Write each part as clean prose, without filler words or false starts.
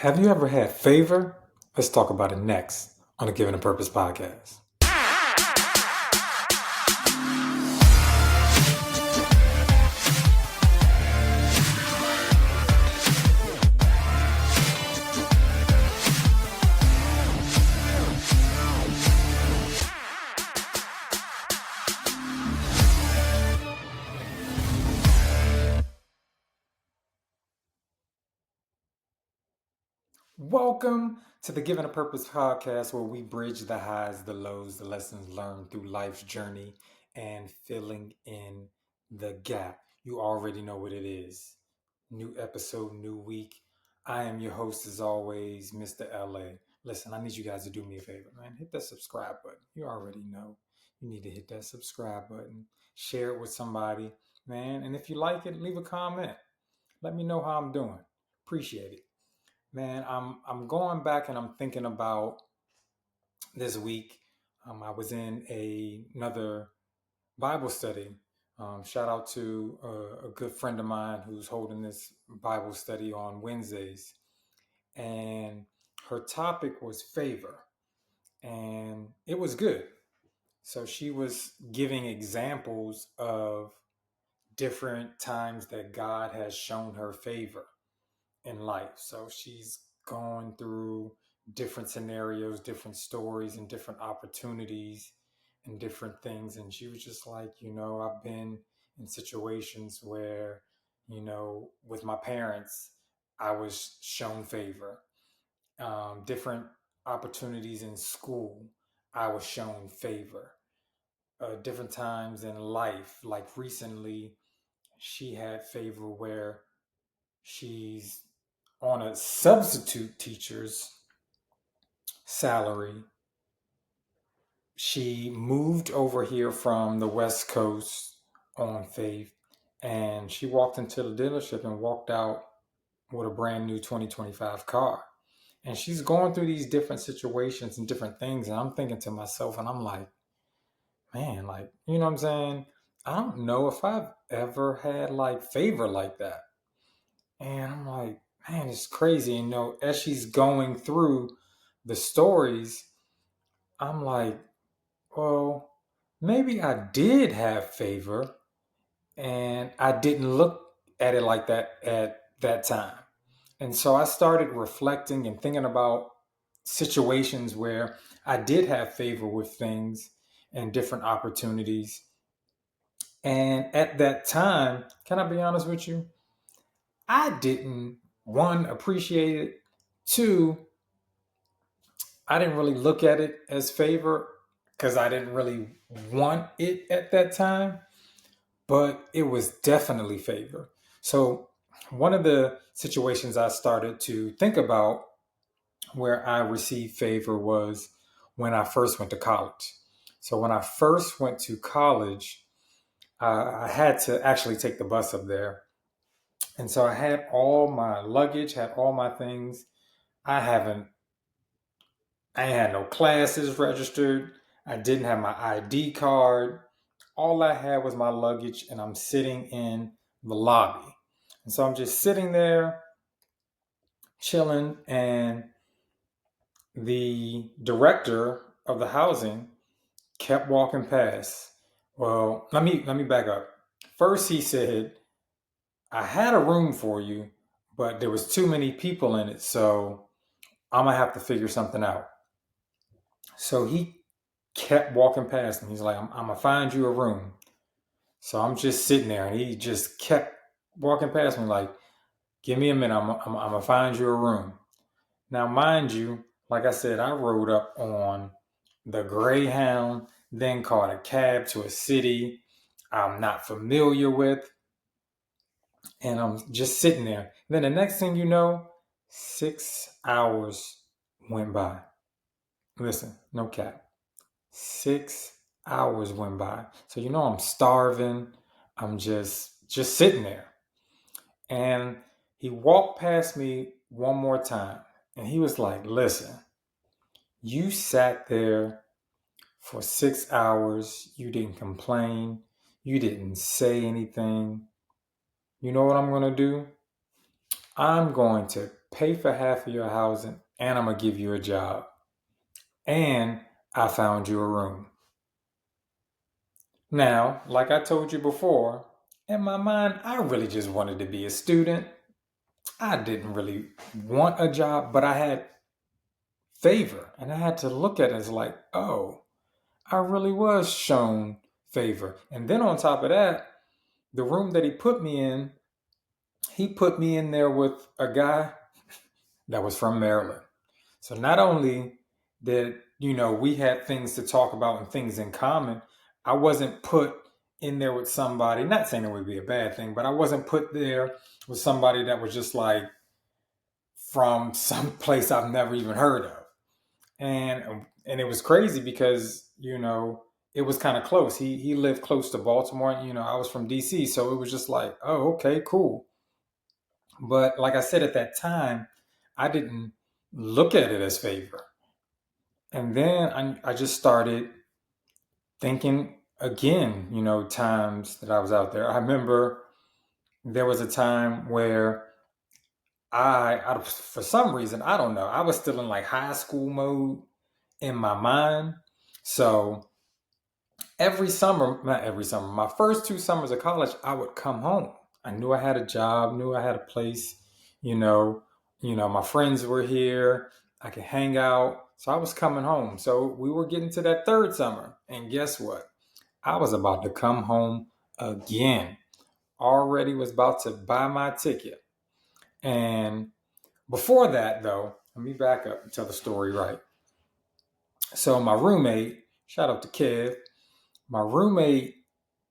Have you ever had favor? Let's talk about it next on the Given a Purpose podcast. Welcome to the Given a Purpose podcast, where we bridge the highs, the lows, the lessons learned through life's journey and filling in the gap. You already know what it is. New episode, new week. I am your host, as always, Mr. LA. Listen, I need you guys to do me a favor, man. Hit that subscribe button. You already know you need to hit that subscribe button. Share it with somebody, man. And if you like it, leave a comment. Let me know how I'm doing. Appreciate it. Man, I'm going back and I'm thinking about this week. I was in another Bible study. Shout out to a good friend of mine who's holding this Bible study on Wednesdays. And her topic was favor. And it was good. So she was giving examples of different times that God has shown her favor in life. So she's going through different scenarios, different stories, and different opportunities and different things. And she was just like, I've been in situations where, with my parents, I was shown favor. Different opportunities in school, I was shown favor. Different times in life, like recently, she had favor where she's on a substitute teacher's salary. She moved over here from the West Coast on faith, and she walked into the dealership and walked out with a brand new 2025 car. And she's going through these different situations and different things. And I'm thinking to myself, and I'm like, man, like, you know what I'm saying? I don't know if I've ever had like favor like that. And I'm like, man, it's crazy. As she's going through the stories, I'm like, well, maybe I did have favor and I didn't look at it like that at that time. And so I started reflecting and thinking about situations where I did have favor with things and different opportunities. And at that time, can I be honest with you? I didn't, one, appreciate it. Two, I didn't really look at it as favor because I didn't really want it at that time, but it was definitely favor. So, one of the situations I started to think about where I received favor was when I first went to college. So, when I first went to college, I had to actually take the bus up there. And so I had all my luggage, had all my things. I ain't had no classes registered. I didn't have my ID card. All I had was my luggage, and I'm sitting in the lobby. And so I'm just sitting there, chilling, and the director of the housing kept walking past. Well, let me back up. First, he said, "I had a room for you, but there was too many people in it, so I'm gonna have to figure something out." So he kept walking past me. He's like, I'm gonna find you a room. So I'm just sitting there, and he just kept walking past me like, give me a minute, I'm gonna find you a room. Now, mind you, like I said, I rode up on the Greyhound, then caught a cab to a city I'm not familiar with, and I'm just sitting there. Then the next thing you know, 6 hours went by. Listen, no cap. 6 hours went by. So I'm starving. I'm just sitting there. And he walked past me one more time, and he was like, listen, you sat there for 6 hours. You didn't complain. You didn't say anything. You know what I'm going to do? I'm going to pay for half of your housing, and I'm going to give you a job. And I found you a room. Now, like I told you before, in my mind, I really just wanted to be a student. I didn't really want a job, but I had favor. And I had to look at it as like, oh, I really was shown favor. And then on top of that, the room that he put me in there with a guy that was from Maryland. So not only did, we had things to talk about and things in common, I wasn't put in there with somebody, not saying it would be a bad thing, but I wasn't put there with somebody that was just like from some place I've never even heard of. And it was crazy because, it was kind of close. He lived close to Baltimore. I was from DC, so it was just like, oh, okay, cool. But like I said, at that time, I didn't look at it as favor. And then I just started thinking again, times that I was out there. I remember there was a time where for some reason, I don't know, I was still in like high school mode in my mind. So every summer, not every summer, my first 2 summers of college, I would come home. I knew I had a job, knew I had a place, you know, my friends were here. I could hang out. So I was coming home. So we were getting to that third summer. And guess what? I was about to come home again. Already was about to buy my ticket. And before that, though, let me back up and tell the story right. So my roommate, shout out to Kev, my roommate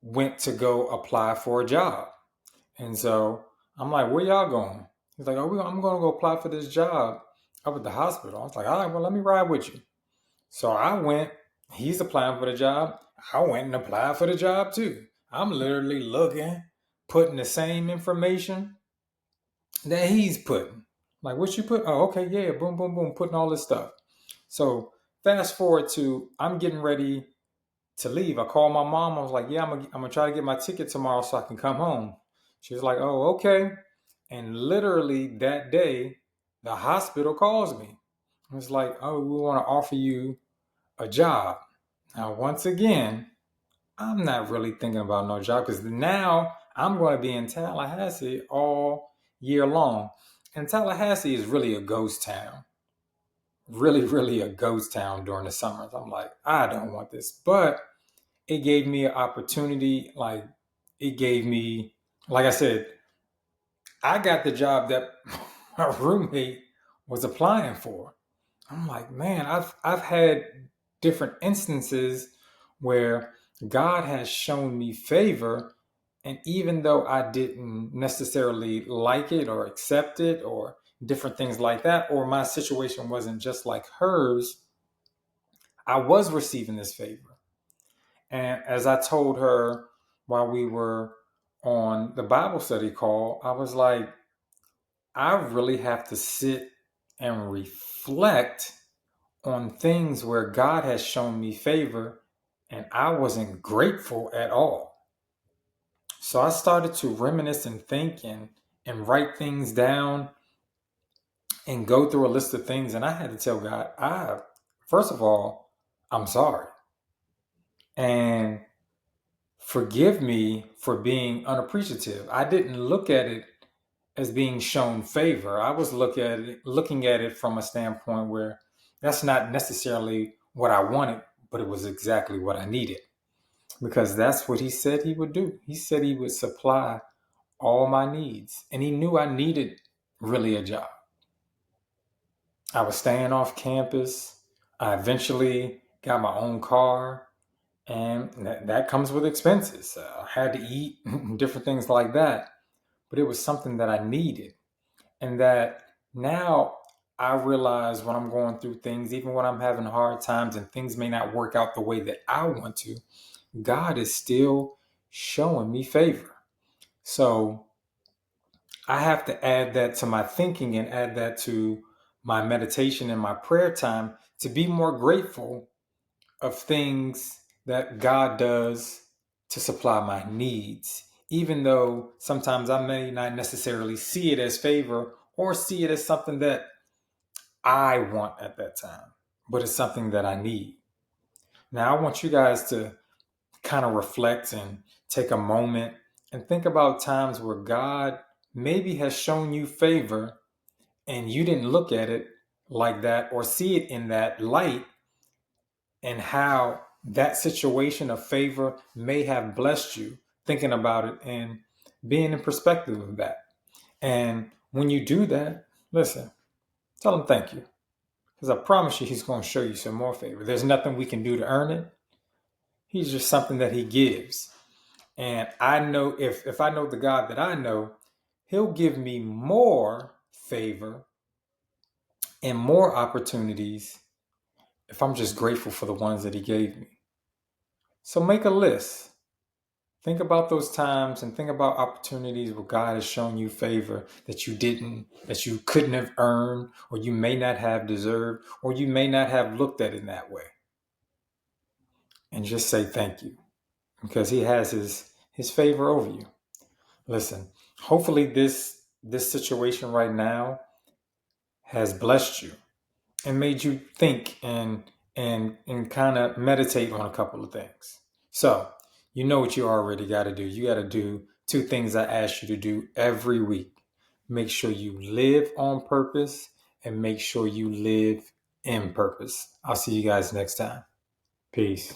went to go apply for a job. And so I'm like, where y'all going? He's like, oh, I'm going to go apply for this job up at the hospital. I was like, all right, well, let me ride with you. So I went, he's applying for the job. I went and applied for the job too. I'm literally looking, putting the same information that he's putting. Like, what you put? Oh, okay, yeah, boom, boom, boom, putting all this stuff. So fast forward to, I'm getting ready to leave. I called my mom. I was like, yeah, I'm gonna try to get my ticket tomorrow so I can come home. She was like, oh, okay. And literally that day, the hospital calls me. It's like, oh, we want to offer you a job. Now, once again, I'm not really thinking about no job because now I'm going to be in Tallahassee all year long. And Tallahassee is really a ghost town. Really, really a ghost town during the summers. I'm like, I don't want this. But it gave me an opportunity. Like, it gave me, like I said, I got the job that my roommate was applying for. I'm like, man, I've had different instances where God has shown me favor, and even though I didn't necessarily like it or accept it or different things like that, or my situation wasn't just like hers, I was receiving this favor. And as I told her while we were on the Bible study call, I was like, I really have to sit and reflect on things where God has shown me favor and I wasn't grateful at all. So I started to reminisce and think and write things down and go through a list of things. And I had to tell God, first of all, I'm sorry. And forgive me for being unappreciative. I didn't look at it as being shown favor. I was looking at it from a standpoint where that's not necessarily what I wanted, but it was exactly what I needed. Because that's what he said he would do. He said he would supply all my needs. And he knew I needed really a job. I was staying off campus. I eventually got my own car. And that comes with expenses. I had to eat, different things like that. But it was something that I needed. And that now I realize when I'm going through things, even when I'm having hard times and things may not work out the way that I want to, God is still showing me favor. So I have to add that to my thinking and add that to my meditation and my prayer time to be more grateful of things that God does to supply my needs, even though sometimes I may not necessarily see it as favor or see it as something that I want at that time, but it's something that I need. Now, I want you guys to kind of reflect and take a moment and think about times where God maybe has shown you favor and you didn't look at it like that or see it in that light, and how that situation of favor may have blessed you, thinking about it and being in perspective of that. And when you do that, listen, tell him thank you. Because I promise you, he's going to show you some more favor. There's nothing we can do to earn it. He's just something that he gives. And I know if I know the God that I know, he'll give me more favor and more opportunities if I'm just grateful for the ones that he gave me. So make a list. Think about those times and think about opportunities where God has shown you favor that you couldn't have earned, or you may not have deserved, or you may not have looked at it in that way. And just say thank you, because he has his favor over you. Listen, hopefully this situation right now has blessed you and made you think and kind of meditate on a couple of things. So, you know what you already got to do. You got to do two things I ask you to do every week. Make sure you live on purpose and make sure you live in purpose. I'll see you guys next time. Peace.